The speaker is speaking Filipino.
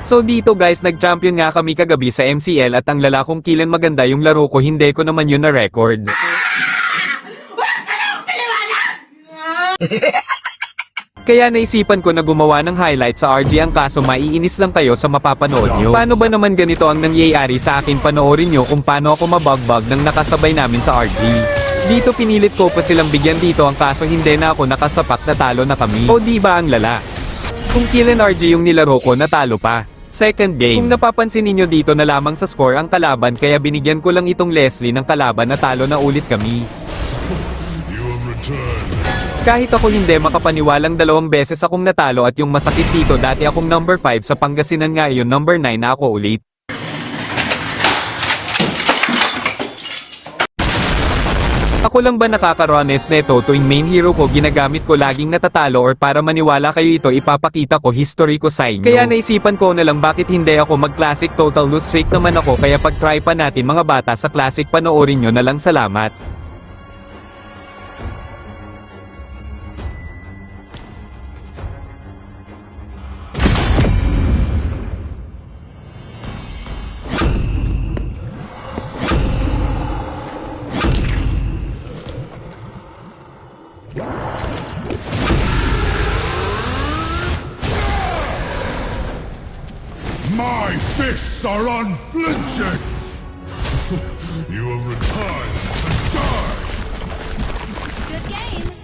So dito guys, nag-champion nga kami kagabi sa MCL at ang lalakong kilan maganda yung laro ko, hindi ko naman yun na record. Kaya naisipan ko na gumawa ng highlight sa RG, ang kaso maiinis lang kayo sa mapapanood nyo. Paano ba naman ganito ang nangyayari sa akin? Panoorin nyo kung paano ako mabagbag ng nakasabay namin sa RG. Dito pinilit ko pa silang bigyan dito, ang kaso hindi na ako nakasapak, natalo na kami. O diba ang lala? Kung killen RG yung nilaro ko, natalo pa. Second game. Kung napapansin ninyo dito na lamang sa score ang kalaban, kaya binigyan ko lang itong Leslie ng kalaban, natalo na ulit kami. Kahit ako hindi makapaniwalang 2 beses akong natalo at yung masakit dito, dati akong number 5 sa Pangasinan, ngayon number 9 na ako ulit. Ako lang ba nakaka-honest neto tuwing main hero ko ginagamit ko laging natatalo, or para maniwala kayo ito ipapakita ko history ko sa inyo. Kaya naisipan ko na lang bakit hindi ako mag-classic, total lose streak naman ako, kaya pag-try pa natin mga bata sa classic, panoorin nyo na lang, salamat. My fists are unflinching! You will return to die! Good game.